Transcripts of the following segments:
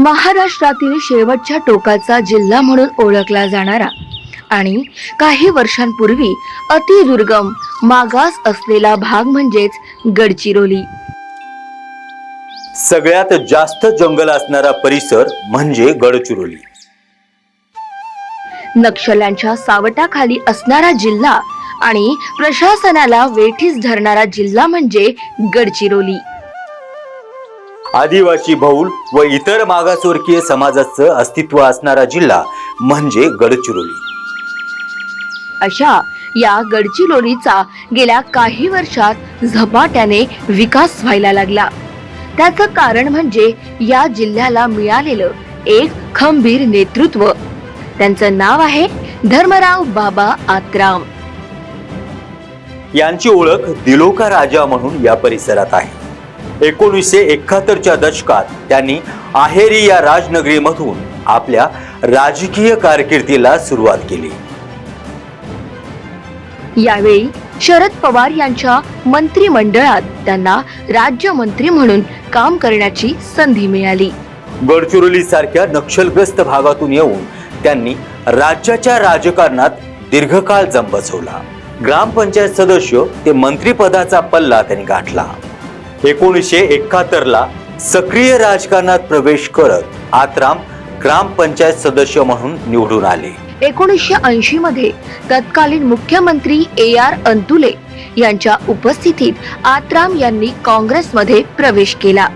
महाराष्ट्रातील शेवटच्या टोकाचा जिल्हा म्हणून ओळखला जाणारा आणि काही वर्षांपूर्वी अतिदुर्गम मागास असलेला भाग म्हणजेच गडचिरोली। सगळ्यात जास्त जंगल असणारा परिसर म्हणजे गडचिरोली। नक्षल्यांच्या सावटाखाली असणारा जिल्हा आणि प्रशासनाला वेठीस धरणारा जिल्हा म्हणजे गडचिरोली। आदिवासी बहुल व इतर मागासवर्गीय समाजाचं अस्तित्व असणारा जिल्हा म्हणजे गडचिरोली। अशा या गडचिरोलीचा गेल्या काही वर्षात झपाट्याने विकास व्हायला लागला। त्याचं कारण म्हणजे या जिल्ह्याला मिळालेलं एक खंबीर नेतृत्व। त्यांचं नाव आहे धर्मराव बाबा आत्राम। यांची ओळख दिलोका राजा म्हणून या परिसरात आहे। 1971च्या दशकात त्यांनी आहेरी या राजनगरीमधून आपल्या राजकीय कारकिर्दीला सुरुवात केली। यावेळी शरद पवार यांच्या मंत्रिमंडळात त्यांना राज्यमंत्री म्हणून काम करण्याची संधी मिळाली। गडचिरोली सारख्या नक्षलग्रस्त भागातून येऊन त्यांनी राज्याच्या राजकारणात दीर्घकाळ जम बसवला। ग्रामपंचायत सदस्य ते मंत्रिपदाचा पल्ला त्यांनी गाठला। 1971ला सक्रिय राजकारणात प्रवेश करत आत्राम ग्रामपंचायत सदस्य म्हणून निवडून आले। 1980 मध्ये तत्कालीन मुख्यमंत्री AR अंतुले यांच्या उपस्थितीत आत्राम यांनी काँग्रेसमध्ये प्रवेश केला।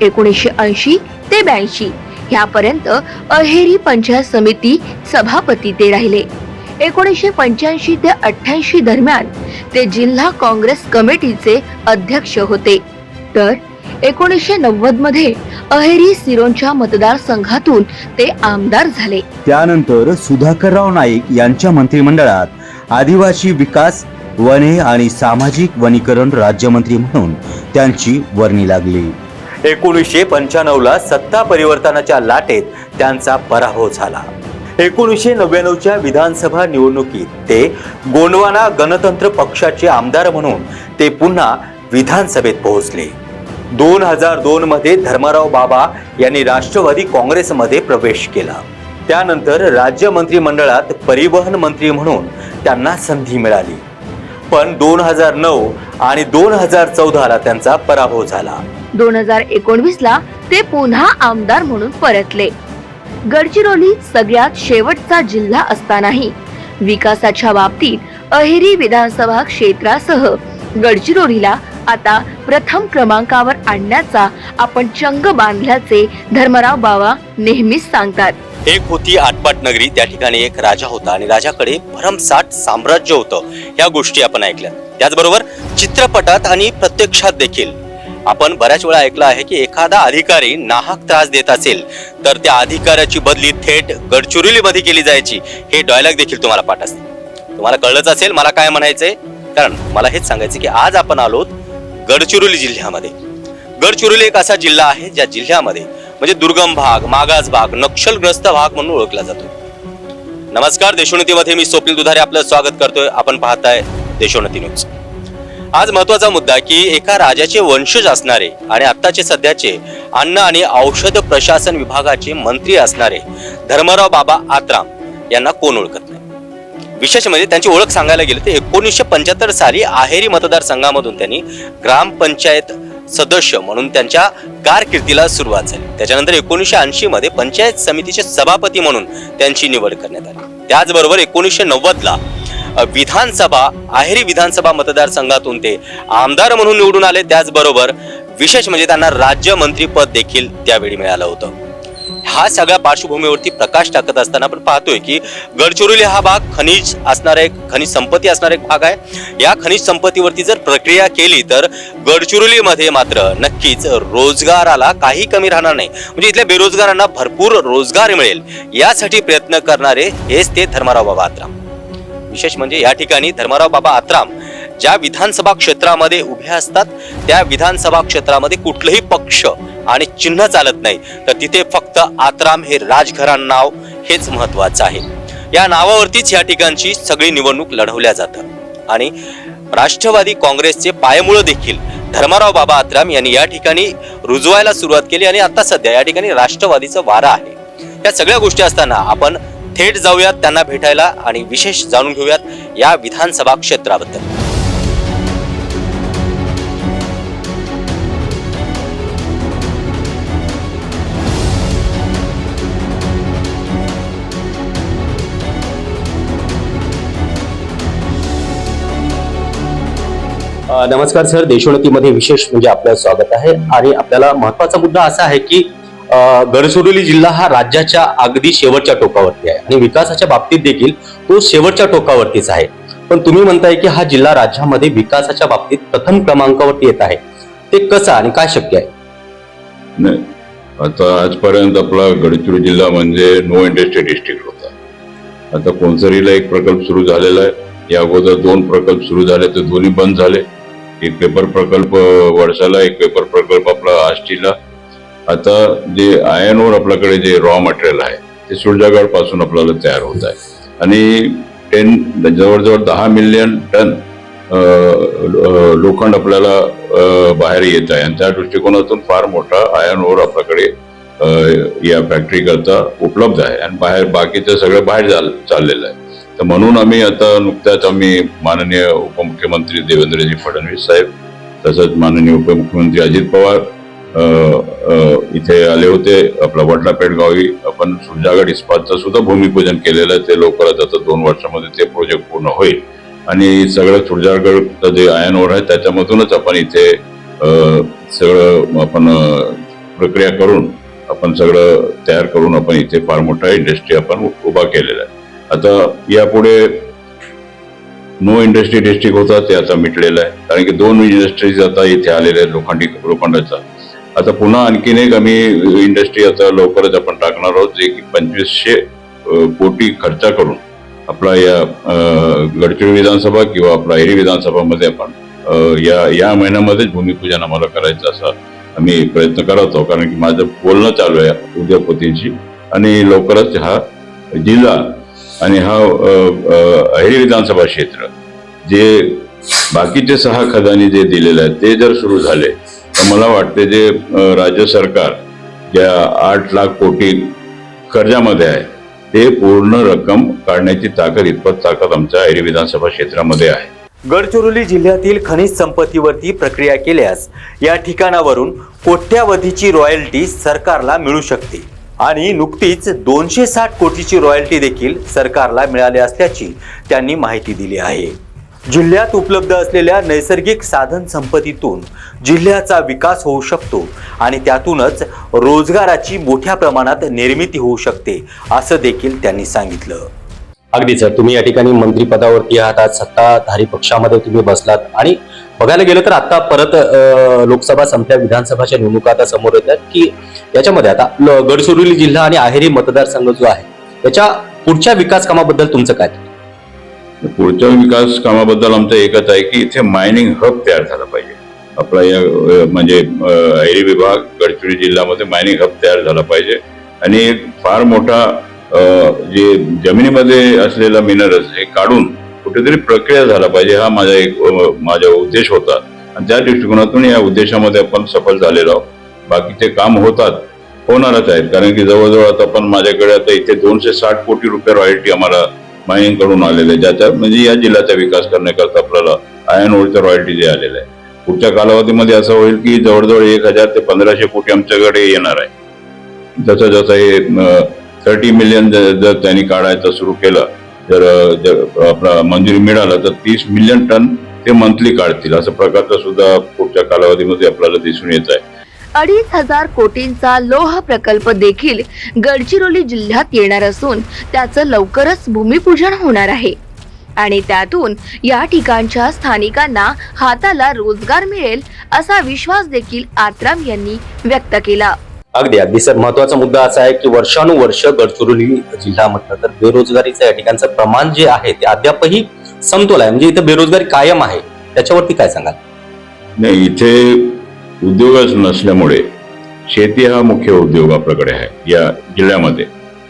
1980 ते 82 यापर्यंत अहेरी पंचायत समिती सभापती ते राहिले। 1985 ते 88 दरम्यान ते जिल्हा काँग्रेस कमिटीचे अध्यक्ष होते। तर 1990 मध्ये अहेरी सिरोंचा मतदारसंघातून ते आमदार झाले। त्यानंतर सुधाकरराव नाईक यांच्या मंत्रिमंडळात आदिवासी विकास, वने आणि सामाजिक वनीकरण राज्यमंत्री म्हणून त्यांची वर्णी लागली। 1995ला सत्ता परिवर्तनाच्या लाटेत त्यांचा पराभव झाला। 1999च्या विधानसभा निवडणुकीत ते गोंडवाना गणतंत्र पक्षाचे आमदार म्हणून ते पुन्हा विधानसभेत पोहोचले। 2002 मध्ये धर्मराव बाबा यांनी राष्ट्रवादी काँग्रेसमध्ये प्रवेश केला। त्यानंतर राज्य मंत्रिमंडळात परिवहन मंत्री म्हणून त्यांना संधी मिळाली, पण 2009 आणि 2014ला त्यांचा पराभव झाला। 2019ला ते पुन्हा आमदार म्हणून परतले। गडचिरोली सगळ्यात शेवटचा जिल्हा असतानाही विकासाच्या बाबतीत अहेरी विधानसभा क्षेत्रासह गडचिरोलीला आता प्रथम क्रमांकावर आणण्याचा आपण चंग बांधल्याचे धर्मराव बाबा नेहमीच सांगतात। एक होती आटपाट नगरी, त्या ठिकाणी एक राजा होता आणि राजाकडे भरमसाठ साम्राज्य होतं। या गोष्टी आपण ऐकल्या। त्याचबरोबर चित्रपटात आणि प्रत्यक्षात देखील आपण बऱ्याच वेळा ऐकलं आहे की एखादा अधिकारी नाहक त्रास देत असेल तर त्या अधिकाऱ्याची बदली थेट गडचिरोलीमध्ये केली जायची। हे डायलॉग देखील तुम्हाला पाठ असते। तुम्हाला कळलंच असेल मला काय म्हणायचंय, कारण मला हेच सांगायचं की आज आपण आलोत गडचिरोली जिल्ह्यामध्ये। गडचिरोली एक असा जिल्हा आहे ज्या जिल्ह्यामध्ये म्हणजे दुर्गम भाग, मागास भाग, नक्षलग्रस्त भाग म्हणून ओळखला जातो। नमस्कार, देशोन्नतीमध्ये मी स्वप्नील दुधारे आपलं स्वागत करतोय। आपण पाहताय देशोन्नती न्यूज। आज महत्वाचा मुद्दा की एका राजाचे वंशज असणारे आणि आत्ताचे सध्याचे अन्न आणि औषध प्रशासन विभागाचे मंत्री असणारे धर्मराव बाबा आत्राम यांना कोण ओळखत नाही। विशेष म्हणजे त्यांची ओळख सांगायला गेली तर 1975 साली आहेरी मतदारसंघामधून त्यांनी ग्रामपंचायत सदस्य म्हणून त्यांच्या कारकिर्दीला सुरुवात झाली। त्याच्यानंतर 1980 मध्ये पंचायत समितीचे सभापती म्हणून त्यांची निवड करण्यात आली। त्याचबरोबर 1990ला विधानसभा आहेरी विधानसभा मतदारसंघातून ते आमदार म्हणून निवडून आले। त्याचबरोबर विशेष म्हणजे त्यांना राज्यमंत्री पद देखील त्यावेळी मिळालं होतं। हा सगळ्या पार्श्वभूमीवरती प्रकाश टाकत असताना आपण पाहतोय की गडचिरोली हा भाग खनिज असणारा एक खनिज संपत्ती असणारा एक भाग आहे। या खनिज संपत्तीवरती जर प्रक्रिया केली तर गडचिरोलीमध्ये मात्र नक्कीच रोजगाराला काही कमी राहणार नाही। म्हणजे इथल्या बेरोजगारांना भरपूर रोजगार मिळेल यासाठी प्रयत्न करणारे हेच ते धर्मराव बाबा आत्राम। विशेष म्हणजे या ठिकाणी धर्मराव बाबा आत्राम ज्या विधानसभा क्षेत्रामध्ये उभे असतात त्या विधानसभा क्षेत्रामध्ये कुठलंही पक्ष आणि चिन्ह चालत नाही, तर तिथे फक्त आत्राम हे राजघराणं नाव हेच महत्वाचं आहे। या नावावरतीच या ठिकाणची सगळी निवडणूक लढवल्या जातं आणि राष्ट्रवादी काँग्रेसचे पायमुळं देखील धर्माराव बाबा आत्राम यांनी या ठिकाणी रुजवायला सुरुवात केली आणि आता सध्या या ठिकाणी राष्ट्रवादीचं वारा आहे. या सगळ्या गोष्टी असताना आपण थेट जाऊयात त्यांना भेटायला आणि विशेष जाणून घेऊयात या विधानसभा क्षेत्राबद्दल. नमस्कार सर, देशोन्नतीमध्ये विशेष म्हणजे आपलं स्वागत आहे. आणि आपल्याला महत्वाचा मुद्दा असा आहे की गडचिरोली जिल्हा हा राज्याच्या अगदी शेवटच्या टोकावरती आहे आणि विकासाच्या बाबतीत देखील तो शेवटच्या टोकावरतीच आहे. पण तुम्ही म्हणताय की हा जिल्हा राज्यामध्ये विकासाच्या बाबतीत प्रथम क्रमांकावरती येत आहे. ते कसं आणि काय शक्य आहे? नाही, आता आजपर्यंत आपला गडचिरोली जिल्हा म्हणजे नो इंडस्ट्री डिस्ट्रिक्ट होता. आता कोणसरीला एक प्रकल्प सुरू झालेला आहे. या अगोदर 2 प्रकल्प सुरू झाले, तर दोन्ही बंद झाले. एक पेपर प्रकल्प वर्षाला, एक पेपर प्रकल्प आपला आष्टीला. आता जे आयर्न ओर आपल्याकडे जे रॉ मटेरियल आहे ते सुरजागड पासून आपल्याला तयार होत आहे आणि जवळजवळ 10 मिलियन टन लोखंड आपल्याला बाहेर येत आहे आणि त्या दृष्टिकोनातून फार मोठा आयर्न ओर आपल्याकडे या फॅक्टरी करता उपलब्ध आहे आणि बाहेर बाकीचं सगळं बाहेर चाललेलं आहे. तर म्हणून आम्ही आता नुकत्याच माननीय उपमुख्यमंत्री देवेंद्रजी फडणवीस साहेब तसंच माननीय उपमुख्यमंत्री अजित पवार इथे आले होते. आपला वडलापेठ गावी आपण सुरजागड इस्पातचं सुद्धा भूमिपूजन केलेलं आहे. ते लवकरच आता 2 वर्षामध्ये ते प्रोजेक्ट पूर्ण होईल आणि सगळं सुरजागडचं जे आयर्न ओर आहे त्याच्यामधूनच आपण इथे सगळं आपण प्रक्रिया करून आपण सगळं तयार करून आपण इथे फार मोठा इंडस्ट्री आपण उभा केलेला आहे. आता यापुढे नो इंडस्ट्री डिस्ट्रिक्ट होता ते आता मिटलेलं आहे, कारण की 2 इंडस्ट्रीज आता इथे आलेल्या आहेत लोखंडाचा. आता पुन्हा आणखीन एक आम्ही इंडस्ट्री आता लवकरच आपण टाकणार आहोत, जे की 2500 कोटी खर्च करून आपला या गडचिरोली विधानसभा किंवा आपला अहेरी विधानसभामध्ये आपण या महिन्यामध्येच भूमिपूजन आम्हाला करायचं असा आम्ही प्रयत्न करत आहोत. कारण की माझं बोलणं चालू आहे उद्योगपतींशी आणि लवकरच हा जिल्हा आणि हा अहेरी विधानसभा क्षेत्र जे बाकीचे 6 खदानी जे दिलेले आहेत ते जर सुरू झाले तर मला वाटते जे राज्य सरकार ज्या 8 लाख कोटी कर्जामध्ये आहे ते पूर्ण रक्कम काढण्याची इतपत ताकद आमच्या अहेरी विधानसभा क्षेत्रामध्ये आहे. गडचिरोली जिल्ह्यातील खनिज संपत्तीवरती प्रक्रिया केल्यास या ठिकाणावरून कोट्यावधीची रॉयल्टी सरकारला मिळू शकते आणि नुकतीच 260 कोटीची रॉयल्टी देखील सरकारला मिळाली असल्याची त्यांनी माहिती दिली आहे. जिल्ह्यात उपलब्ध असलेल्या नैसर्गिक साधन संपत्तीतून जिल्ह्याचा विकास होऊ शकतो आणि त्यातूनच रोजगाराची मोठ्या प्रमाणात निर्मिती होऊ शकते असं देखील त्यांनी सांगितलं. अगदी सर, तुम्ही या ठिकाणी मंत्रिपदावरती आहात, आज सत्ताधारी पक्षामध्ये तुम्ही बसलात आणि बघायला गेलं तर आता परत लोकसभा संपल्या, विधानसभाच्या निवडणुका आता समोर येतात की याच्यामध्ये आता गडचिरोली जिल्हा आणि अहेरी मतदारसंघ जो आहे त्याच्या पुढच्या विकास कामाबद्दल तुमचं काय? पुढच्या विकास कामाबद्दल आमचं एकच आहे की इथे मायनिंग हब तयार झाला पाहिजे. आपला या म्हणजे अहेरी विभाग गडचिरोली जिल्ह्यामध्ये मायनिंग हब तयार झाला पाहिजे आणि एक फार मोठा जे जमिनीमध्ये असलेला मिनरल्स हे काढून कुठेतरी प्रक्रिया झाला पाहिजे, हा माझा उद्देश होता आणि त्या दृष्टिकोनातून या उद्देशामध्ये आपण सफल झालेलो आहोत. बाकीचे काम होणारच आहेत, कारण की जवळजवळ आता पण माझ्याकडे आता इथे 260 कोटी रुपये रॉयल्टी आम्हाला मायनिंग कडून आलेले आहे, ज्याच्या म्हणजे या जिल्ह्याचा विकास करण्याकरता आपल्याला आयर्न ओरचं रॉयल्टी जे आलेलं आहे. पुढच्या कालावधीमध्ये असं होईल की जवळजवळ 1000 ते 1500 कोटी आमच्याकडे येणार आहे. जसं जसं हे 30 मिलियन जर त्यांनी काढायचं सुरू केलं, जर आपला मंजुरी मिळालं तर 30 मिलियन टन ते मंथली काढतील, असं प्रकारचं सुद्धा पुढच्या कालावधीमध्ये आपल्याला दिसून येत आहे. 2500 कोटींचा लोह प्रकल्प देखील गडचिरोली जिल्ह्यात येणार असून त्याचं लवकरच भूमिपूजन होणार आहे आणि त्यातून या ठिकाणच्या स्थानिकांना हाताला रोजगार मिळेल असा विश्वास देखील आत्राम यांनी व्यक्त केला. अगदी सर, महत्वाचा मुद्दा असा आहे की वर्षानुवर्ष गडचिरोली जिल्हा म्हटलं तर बेरोजगारीचं या ठिकाणचं प्रमाण जे आहे ते अद्यापही समतोल आहे, म्हणजे इथे बेरोजगारी कायम आहे, त्याच्यावरती काय सांगाल? नाही, इथे उद्योगच नसल्यामुळे शेती हा मुख्य उद्योग आपल्याकडे आहे या जिल्ह्यामध्ये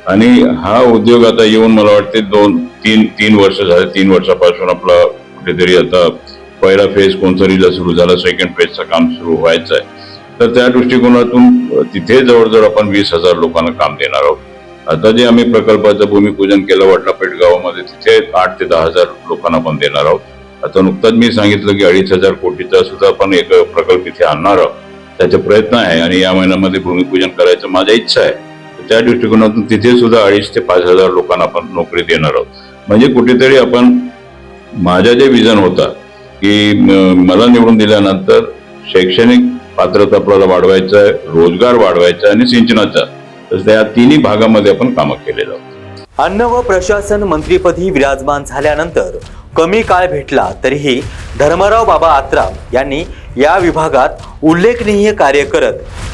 आणि हा उद्योग आता येऊन मला वाटते 2-3 वर्ष झाले. 3 वर्षापासून आपला कुठेतरी आता पहिला फेज कोणतरीला सुरू झाला, सेकंड फेजचं काम सुरू व्हायचं आहे. तर त्या दृष्टिकोनातून तिथे जवळजवळ आपण 20,000 लोकांना काम देणार आहोत. आता जे आम्ही प्रकल्पाचं भूमिपूजन केलं वडलापेठ गावामध्ये, तिथे 8,000 ते 10,000 लोकांना आपण देणार आहोत. आता नुकताच मी सांगितलं की 2,500 कोटीचा सुद्धा आपण एक प्रकल्प इथे आणणार आहोत. त्याचे प्रयत्न आहे आणि या महिन्यामध्ये भूमिपूजन करायचं माझ्या इच्छा आहे. त्या दृष्टिकोनातून तिथे सुद्धा 2,500 ते 5,000 लोकांना आपण नोकरी देणार आहोत. म्हणजे कुठेतरी आपण माझा जे विजन होता की मला निवडून दिल्यानंतर शैक्षणिक पात्रता आपल्याला वाढवायचं आहे, रोजगार वाढवायचा आणि सिंचनाचा, तर त्या तिन्ही भागामध्ये आपण कामं केलेलं आहोत. अन्न व प्रशासन मंत्रीपदी विराजमान झाल्यानंतर कमी काळ भेटला तरीही धर्मराव बाबा आत्राम यांनी या विभागात उल्लेखनीय कार्य करत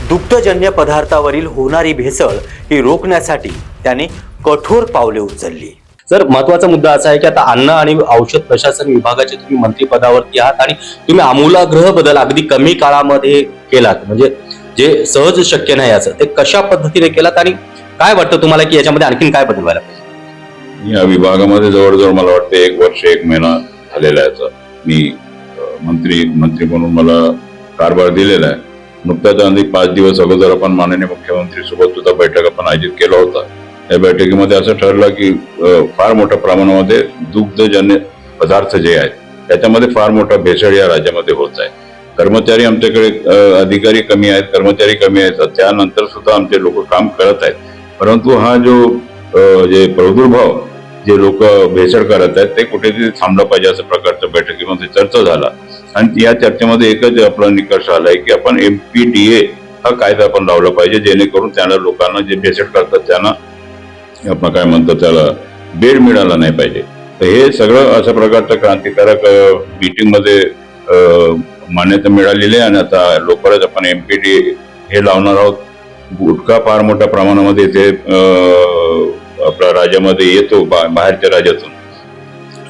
दुग्धजन्य पदार्थावरील होणारी भेसळ ही रोखण्यासाठी त्यांनी कठोर पावले उचलली. सर, महत्वाचा मुद्दा असा आहे की आता अन्न आणि औषध प्रशासन विभागाचे तुम्ही मंत्रिपदावरती आहात आणि तुम्ही आमूलाग्र बदल अगदी कमी काळामध्ये केलात, म्हणजे जे सहज शक्य नाही असं, ते कशा पद्धतीने केलात आणि काय वाटतं तुम्हाला की याच्यामध्ये आणखीन काय बदल व्हायला पाहिजे? या विभागामध्ये जवळजवळ मला वाटतं 1 वर्ष 1 महिना झालेला आहे. मी मंत्री म्हणून मला कारभार दिलेला आहे. नुकताच अगदी 5 दिवस अगोदर आपण माननीय मुख्यमंत्री सोबत सुद्धा बैठक आपण आयोजित केला होता. या बैठकीमध्ये असं ठरलं की फार मोठ्या प्रमाणामध्ये दुग्धजन्य पदार्थ जे आहेत त्याच्यामध्ये फार मोठा भेसळ या राज्यामध्ये होत आहे. कर्मचारी आमच्याकडे अधिकारी कमी आहेत, कर्मचारी कमी आहेत, त्यानंतर सुद्धा आमचे लोक काम करत आहेत. परंतु हा जो जे प्रादुर्भाव जे लोक भेसळ करत आहेत ते कुठेतरी थांबलं पाहिजे असं प्रकारच्या बैठकीमध्ये चर्चा झाला आणि या चर्चेमध्ये एकच आपला निष्कर्ष आलाय की आपण MPDA हा कायदा आपण लावला पाहिजे, जेणेकरून त्यांना लोकांना जे भेसळ करतात त्यांना आपण काय म्हणतो त्याला बेड मिळाला नाही पाहिजे. तर हे सगळं अशा प्रकारचं क्रांतिकारक मीटिंगमध्ये मान्यता मिळालेली आहे आणि आता लवकरच आपण MPDA हे लावणार आहोत. गुटखा फार मोठ्या प्रमाणामध्ये इथे आपल्या राज्यामध्ये येतो बाहेरच्या राज्यातून,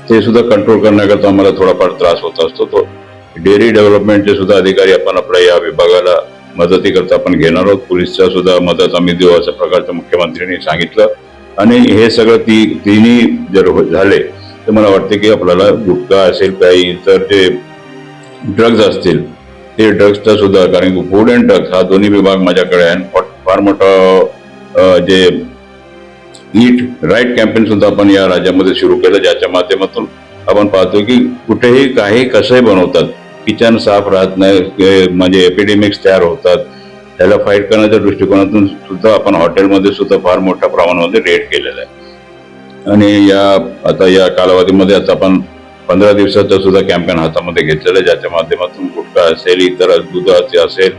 ते सुद्धा कंट्रोल करण्याकरता आम्हाला थोडाफार त्रास होत असतो. तो डेअरी डेव्हलपमेंटचे सुद्धा अधिकारी आपण आपल्या या विभागाला मदतीकरता आपण घेणार आहोत. पोलीसच्या सुद्धा मदत आम्ही देऊ अशा प्रकारचं मुख्यमंत्र्यांनी सांगितलं आणि हे सगळं तिन्ही जर झाले तर मला वाटते की आपल्याला गुटखा असेल, काही इतर जे ड्रग्ज असतील ते ड्रग्सचा सुद्धा, कारण की फूड अँड ड्रग्स हा दोन्ही विभाग माझ्याकडे आहे. फार मोठा जे ईट राईट कॅम्पेन सुद्धा आपण या राज्यामध्ये सुरू केलं, ज्याच्या माध्यमातून आपण पाहतो की कुठेही काही कसंही बनवतात, किचन साफ राहत नाही, म्हणजे एपिडेमिक्स तयार होतात. त्याला फाईट करण्याच्या दृष्टिकोनातून सुद्धा आपण हॉटेलमध्ये सुद्धा फार मोठ्या प्रमाणामध्ये रेड केलेला आहे. आणि आता या कालावधीमध्ये आता आपण 15 दिवसाचा सुद्धा कॅम्पेन हातामध्ये घेतलेला आहे, ज्याच्या माध्यमातून गुटखा असेल, इतर दुधाचे असेल,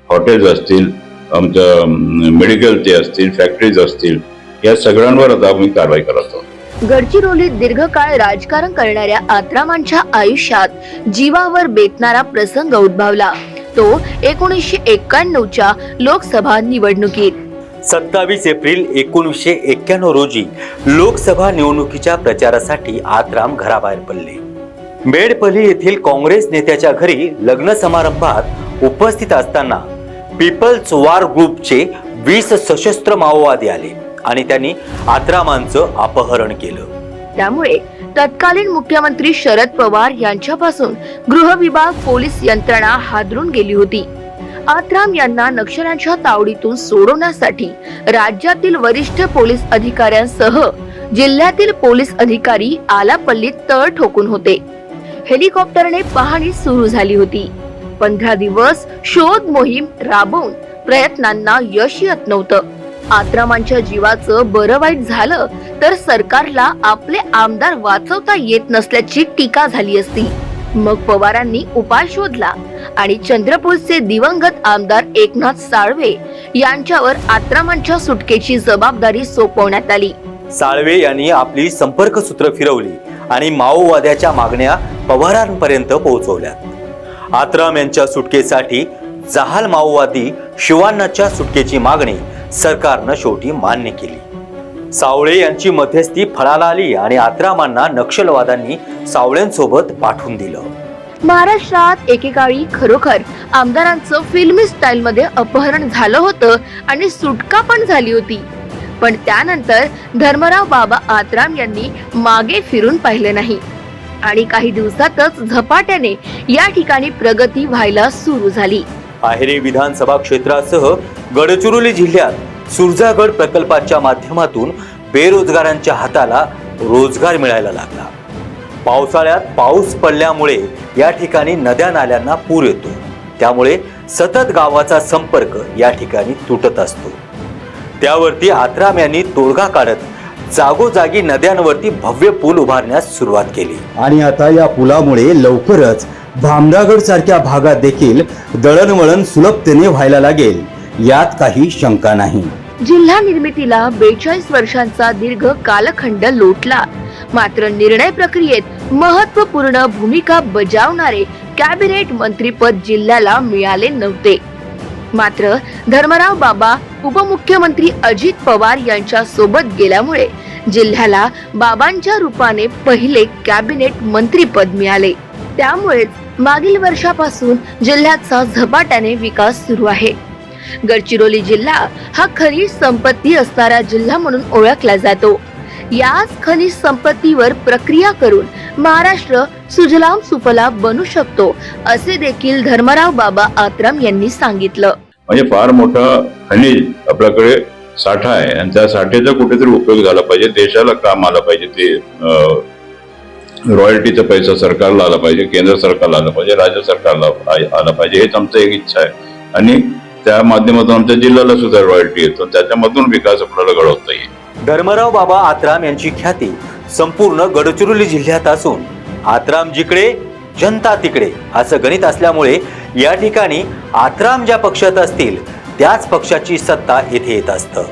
हॉटेल्स असतील, आमच्या मेडिकलचे असतील, फॅक्टरीज असतील, या सगळ्यांवर आता आम्ही कारवाई करत आहोत. गडचिरोलीत दीर्घकाळ राजकारण करणाऱ्या आत्रामांच्या आयुष्यात जीवावर बेतणारा प्रसंग उद्भवला, तो 1991च्या लोकसभा निवडणुकीत. 27 एप्रिल 1991 रोजी लोकसभा निवडणुकीच्या प्रचारासाठी आत्राम घराबाहेर पडले. बेडपल्ली येथील काँग्रेस नेत्याच्या घरी लग्न समारंभात उपस्थित असताना पीपल्स वॉर ग्रुपचे 20 सशस्त्र माओवादी आले आणि त्यांनी आत्रामांचं अपहरण केलं. त्यामुळे तत्कालीन मुख्यमंत्री शरद पवार यांच्यापासून गृह विभाग, पोलीस यंत्रणा हादरून गेली होती. आत्राम यांना नक्षल्यांच्या तावडीतून सोडवण्यासाठी राज्यातील वरिष्ठ पोलीस अधिकाऱ्यांसह जिल्ह्यातील पोलीस अधिकारी आलापल्लीत तळ ठोकून होते. हेलिकॉप्टरने पाहणी सुरू झाली होती. 15 दिवस शोध मोहीम राबवून प्रयत्नांना यश येत नव्हतं. आत्रामांच्या जीवाचं बरं वाईट झालं तर सरकारला आपले आमदार वाचवता येत नसल्याची टीका झाली असती. मग पवारांनी उपाय शोधला आणि चंद्रपूरचे दिवंगत आमदार एकनाथ साळवे यांच्यावर आत्रामांच्या सुटकेची जबाबदारी सोपवण्यात आली. साळवे यांनी आपली संपर्क सूत्र फिरवली आणि माओवाद्याच्या मागण्या पवारांपर्यंत पोहोचवल्या. आत्राम यांच्या सुटकेसाठी जहाल माओवादी शिवांनाच्या सुटकेची मागणी सरकारनं शेवटी मान्य केली. सावळे यांची मध्यस्थी फळाला आली आणि आत्रामांना नक्षलवाद्यांनी सावळ्यांसोबत पाठवून दिलं. महाराष्ट्रात एकेकाळी खरोखर आमदारांचं फिल्मी स्टाईल मध्ये अपहरण झालं होतं आणि सुटका पण झाली होती. पण त्यानंतर धर्मराव बाबा आत्राम यांनी मागे फिरून पाहिलं नाही. आणि काही दिवसातच झपाट्याने या ठिकाणी प्रगती व्हायला सुरू झाली. अहेरी विधानसभा क्षेत्रासह गडचिरोली जिल्ह्यात सुरजागड प्रकल्पाच्या माध्यमातून बेरोजगारांच्या हाताला रोजगार मिळायला लागला. पावसाळ्यात पाऊस पडल्यामुळे या ठिकाणी नद्या नाल्यांना पूर येतो, त्यामुळे सतत गावाचा संपर्क या ठिकाणी तुटत असतो. त्यावरती आत्राम यांनी तोडगा काढत जागोजागी नद्यांवरती भव्य पूल उभारण्यास सुरुवात केली. आणि आता या पुलामुळे लवकरच भामरागड सारख्या भागात देखील दळणवळण सुलभतेने व्हायला लागेल, यात काही शंका नाही. जिल्हा निर्मितीला 42 वर्षांचा दीर्घ कालखंड लोटला, मात्र निर्णय प्रक्रियेत महत्त्वपूर्ण भूमिका बजावणारे कॅबिनेट मंत्रीपद जिल्ह्याला मिळाले नव्हते. मात्र धर्मराव बाबा उपमुख्यमंत्री अजित पवार यांच्या सोबत गेल्यामुळे जिल्ह्याला बाबांच्या रूपाने पहिले कॅबिनेट मंत्रीपद मिळाले. त्यामुळेच मागील वर्षापासून जिल्ह्याचा झपाट्याने विकास सुरू आहे. गडचिरोली जिल्हा हा खनिज संपत्ती असणारा जिल्हा म्हणून ओळखला जातो. याच खनिज संपत्तीवर प्रक्रिया करून महाराष्ट्र सुजलाम सुफलाम बनू शकतो, असे देखील धर्मराव बाबा आत्राम यांनी सांगितलं. म्हणजे फार मोठा खनिज आपल्याकडे साठा आहे आणि त्या साठ्याचा कुठेतरी उपयोग झाला पाहिजे, देशाला काम आला पाहिजे. ते रॉयल्टीचा पैसा सरकारला आला पाहिजे, केंद्र सरकारला आला पाहिजे, राज्य सरकारला आला पाहिजे, हेच आमचं एक इच्छा आहे. आणि त्या माध्यमातून आमच्या जिल्ह्याला सुद्धा रॉयल्टी येतो, त्याच्यामधून विकास आपल्याला घडवता येईल. धर्मराव बाबा आत्राम यांची ख्याती संपूर्ण गडचिरोली जिल्ह्यात असून आत्राम जिकडे जनता तिकडे असं गणित असल्यामुळे या ठिकाणी आत्राम ज्या पक्षात असतील त्याच पक्षाची सत्ता येथे येत असतं.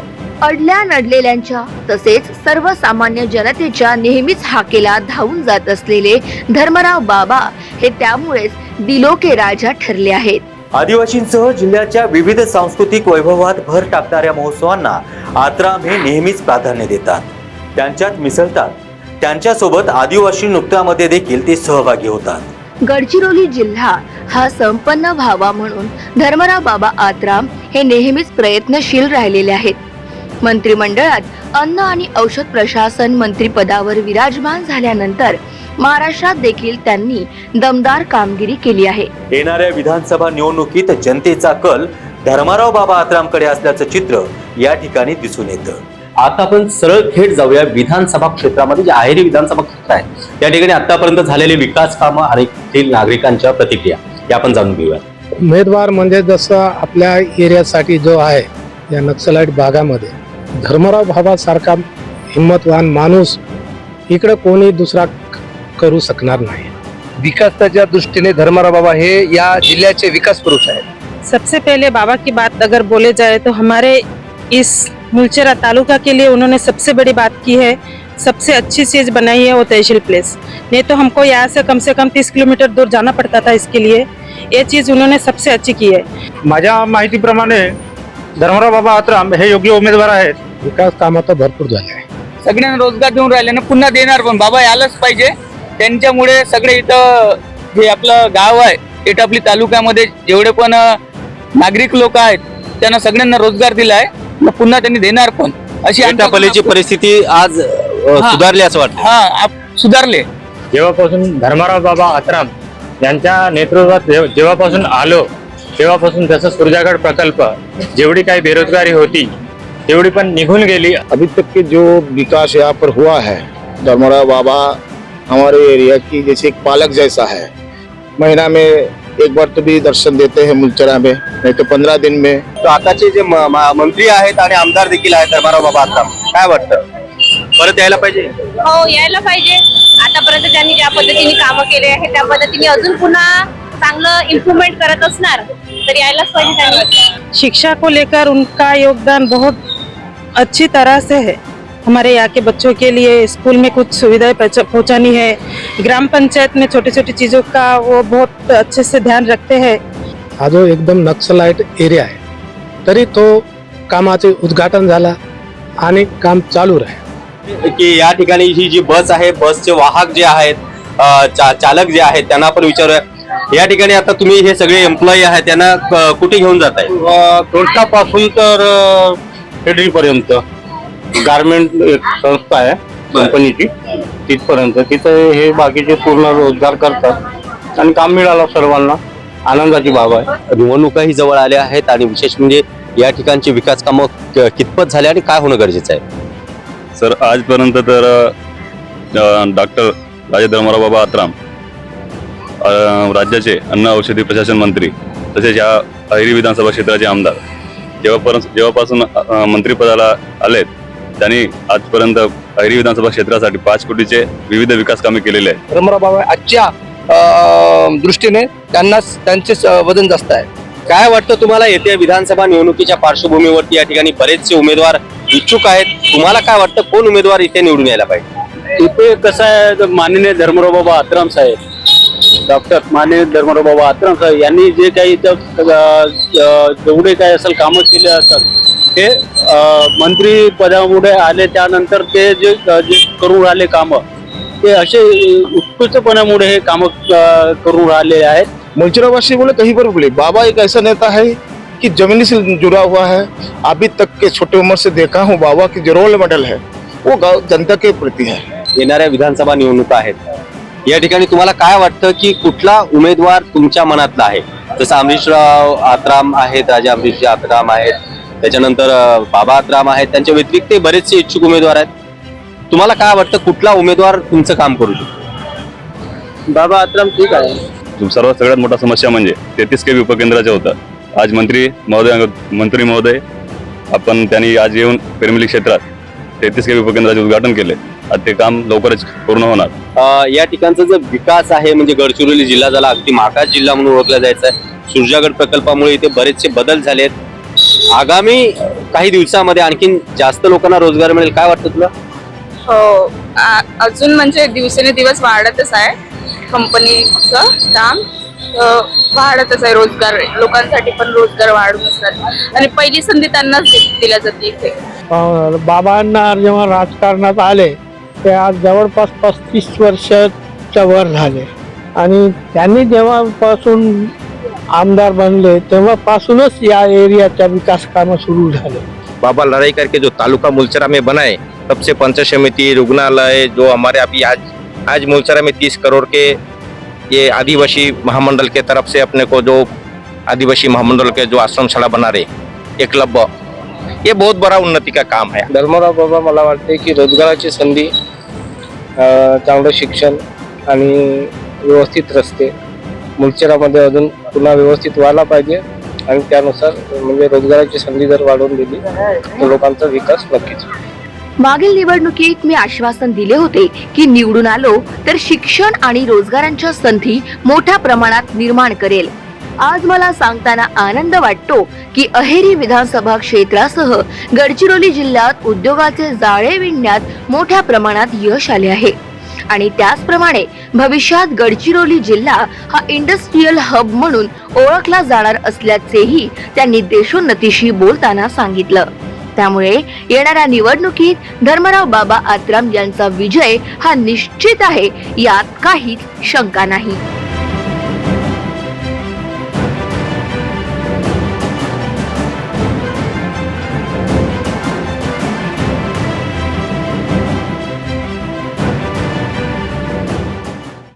अडल्या नडलेल्यांच्या तसेच सर्वसामान्य जनतेच्या नेहमीच हाकेला धावून जात असलेले धर्मराव बाबा हे त्यामुळेच दिलो के राजा ठरले आहेत. आदिवासींसह जिल्ह्याच्या विविध सांस्कृतिक वैभवात भर टाकणाऱ्या महोत्सवांना आत्राम हे नेहमीच प्राधान्य देतात, त्यांच्यात मिसळतात. त्यांच्यासोबत आदिवासी नृत्यामध्ये देखील ते सहभागी होतात. गडचिरोली जिल्हा हा संपन्न व्हावा म्हणून धर्मराव बाबा आत्राम हे नेहमीच प्रयत्नशील राहिलेले आहेत. मंत्रिमंडळात अन्न आणि औषध प्रशासन मंत्रिपदावर विराजमान झाल्यानंतर महाराष्ट्रात देखील त्यांनी दमदार कामगिरी केली आहे. येणाऱ्या विधानसभा निवडणुकीत जनतेचा कल धर्मराव बाबा आत्रामकडे असल्याचं चित्र या ठिकाणी दिसून येतं. आता आपण सरळ थेट जाऊया विधानसभा क्षेत्रामध्ये, जे अहेरी विधानसभा क्षेत्र आहे त्या ठिकाणी आतापर्यंत झालेले विकास कामं आणि तेथील नागरिकांच्या प्रतिक्रिया या आपण जाणून घेऊया. उमेदवार म्हणजे जसं आपल्या एरियासाठी जो आहे या नक्सलाईट भागामध्ये धर्मराव बाबा सारखा हिम्मतवान माणूस इकडे कोणी दुसरा करू शकणार नाही. विकासाच्या दृष्टीने धर्मराव बाबा हे या जिल्ह्याचे विकास पुरुष आहेत. सबसे पहले बाबा की बात अगर बोले जाए तो हमारे इस मुलचेरा तालुका के लिए उन्होंने सबसे बड़ी बात की है, सबसे अच्छी चीज बनाई है वो तहसील प्लेस. नहीं तो हमको यहाँ से कम 30 किलोमीटर दूर जाना पड़ता था इसके लिए. ये चीज उन्होंने सबसे अच्छी की है. माझ्या माहितीप्रमाणे धर्मराव बाबा आत्राम हे योग्य उमेदवार आहेत. विकास कामं तर भरपूर झाले आहे. सगळ्यांना रोजगार देऊन राहिले ना, पुन्हा देणार पण बाबा यायलाच पाहिजे. त्यांच्यामुळे सगळे इथं जे आपलं गाव आहे एटापल्ली तालुक्यामध्ये जेवढे पण नागरिक लोक आहेत त्यांना सगळ्यांना रोजगार दिलाय, पुन्हा त्यांनी देणार पण. अशी एटापल्लीची परिस्थिती आज सुधारली असं वाटतं. सुधारले. जेव्हापासून धर्मराव बाबा आत्राम यांच्या नेतृत्वात जेव्हापासून आलो तेव्हापासून जसं सुरजागड प्रकल्प जेवढी काही बेरोजगारी होती तेवढी पण निघून गेली. अभी तक के जो विकास यहाँ पर हुआ है, धर्मराव बाबा हमारे एरिया की जैसे एक पालक जैसा है. महीना में एक बार तो भी दर्शन देते हैं मुलचरा में, नहीं तो 15 दिन में. तर आताचे जे मंत्री आहेत आणि आमदार देखील आहेत धर्मराव बाबा आत्राम, काय वाटतं परत यायला पाहिजे? हो, यायला पाहिजे. आतापर्यंत त्यांनी ज्या पद्धतीने कामं केले आहे त्या पद्धतीने अजून पुन्हा चांगलं इम्प्रूव्हमेंट करत असणार तर यायलाच पाहिजे त्यांनी. शिक्षा को लेकर उनका योगदान बहुत अच्छी तरह से है. हमारे यहाँ के बच्चों के लिए स्कूल में कुछ सुविधाएं पहुँचानी है, ग्राम पंचायत में छोटी छोटी चीज़ों का वो बहुत अच्छे से ध्यान रखते हैं. हा जो एकदम नक्सलाईट एरिया आहे तरी तो कामाचे उद्घाटन झाला आणि काम चालू राहील. की या ठिकाणी ही जी बस आहे, बसचे वाहक जे आहेत, चालक जे आहेत त्यांना आपण विचारूया. या ठिकाणी आता तुम्ही हे सगळे एम्प्लॉई आहेत त्यांना कुठे घेऊन जाताय? तोंडापासून तर हेडरी पर्यंत गारमेंट एक संस्था आहे कंपनीची, तिथपर्यंत तिथं हे बाकीचे पूर्ण रोजगार करतात आणि काम मिळालं सर्वांना, आनंदाची बाब आहे. निवडणुकाही जवळ आल्या आहेत आणि विशेष म्हणजे या ठिकाणची विकास कामं कितपत झाले आणि काय होणं गरजेचं आहे? सर आजपर्यंत तर डॉक्टर राजे धर्मराव बाबा आत्राम राज्याचे अन्न औषधी प्रशासन मंत्री तसेच या अहेरी विधानसभा क्षेत्राचे आमदार जेव्हापासून मंत्रिपदाला आलेत त्यांनी आजपर्यंत अहेरी विधानसभा क्षेत्रासाठी 5 कोटीचे विविध विकास कामे केलेले आहेत. धर्मराव बाबा आजच्या दृष्टीने त्यांचे वजन जास्त आहे. काय वाटतं तुम्हाला येत्या विधानसभा निवडणुकीच्या पार्श्वभूमीवरती या ठिकाणी बरेचसे उमेदवार इच्छुक आहेत, तुम्हाला काय वाटतं कोण उमेदवार इथे निवडून यायला पाहिजे? इथे कसं आहे, माननीय धर्मराव बाबा आत्राम साहेब, डॉक्टर माननीय धर्मराव बाबा आत्राम साहेब यांनी जे काही जेवढे काही असेल कामं केले असतात ते मंत्री पदामुळे आले त्यानंतर ते जे करून राहिले कामं ते असे उत्कृष्टपणामुळे हे कामं करून राहिले आहेत. मुलचरावासी बोले कहीं पर बोले, बाबा एक ऐसा नेता है कि जमीनी से जुड़ा हुआ है. अभी तक के छोटे उम्र से देखा हूँ बाबा की जो रोल मॉडल है वो गाँव जनता के प्रति है. येणाऱ्या विधानसभा निवडणुका आहेत, या ठिकाणी तुम्हाला काय वाटतं की कुठला उमेदवार तुमच्या मनातला आहे? जसं अमरीशराव आत्राम आहेत, राजा अमरीश आत्राम आहेत, त्याच्यानंतर बाबा आत्राम आहेत, त्यांच्या व्यतिरिक्त बरेचसे इच्छुक उमेदवार आहेत. तुम्हाला काय वाटतं कुठला उमेदवार तुमचं काम करू शकतो? बाबा आत्राम ठीक आहे. सगळ्यात मोठा समस्या म्हणजे 33 kV उपकेंद्राचं होतं. आज मंत्री महोदय आपण त्यांनी आज येऊन पेरमिली क्षेत्रात 33 kV उपकेंद्राचे उद्घाटन केले. आज ते काम लवकरच पूर्ण होणार. या ठिकाणचा जो विकास आहे म्हणजे गडचिरोली जिल्हा ज्याला अगदी मागास जिल्हा म्हणून ओळखला जायचा आहे, सुरजागड प्रकल्पामुळे इथे बरेचसे बदल झाले आहेत. आगामी काही दिवसामध्ये आणखीन जास्त लोकांना रोजगार मिळेल काय वाटतं तुला? हो, अजून म्हणजे दिवसेंदिवस वाढतच आहे कंपनीचं काम, वाढतच आहे. रोजगार लोकांसाठी पण रोजगार वाढून असतात आणि पहिली संधी त्यांनाच दिल्या जाते इथे. बाबांना जेव्हा राजकारणात आले ते आज जवळपास 35 वर्षाच्या वर झाले आणि त्यांनी जेव्हापासून आमदार बनले तेव्हापासूनच या एरियाच्या विकास कामं सुरू झाले. बाबा लड़ाई करके जो तालुका मुलचरा में बनाए, तब से पंचायत समिति, रुग्णालय जो हमारे अभी आज मुलचरा में 30 करोड़ के ये आदिवासी महामंडल के तरफ से अपने को जो आदिवासी महामंडल के जो आश्रमशाला बना रहे एकलव्य, ये बहुत बड़ा उन्नति का काम है. धर्मराव बाबा मला वाटते की रोजगाराची संधी, चांगलं शिक्षण आणि व्यवस्थित रस्ते मुलचेरामध्ये अजून पुन्हा व्यवस्थित व्हायला पाहिजे आणि त्यानुसार म्हणजे रोजगाराची संधी जर वाढवून दिली तर लोकांचा विकास नक्कीच. मागील निवडणुकीत मी आश्वासन दिले होते की निवडून आलो तर शिक्षण आणि रोजगारांच्या संधी मोठ्या प्रमाणात निर्माण करेल. आज मला सांगताना आनंद वाटतो की अहेरी विधानसभा क्षेत्रासह गडचिरोली जिल्ह्यात उद्योगाचे जाळे विणण्यात मोठ्या प्रमाणात यश आले आहे आणि त्याचप्रमाणे भविष्यात गडचिरोली जिल्हा हा इंडस्ट्रीयल हब म्हणून ओळखला जाणार असल्याचेही त्यांनी देशोन्नतीशी बोलताना सांगितलं. त्यामुळे येणाऱ्या निवडणुकीत धर्मराव बाबा आत्राम यांचा विजय हा निश्चित आहे, यात काहीच शंका नाही.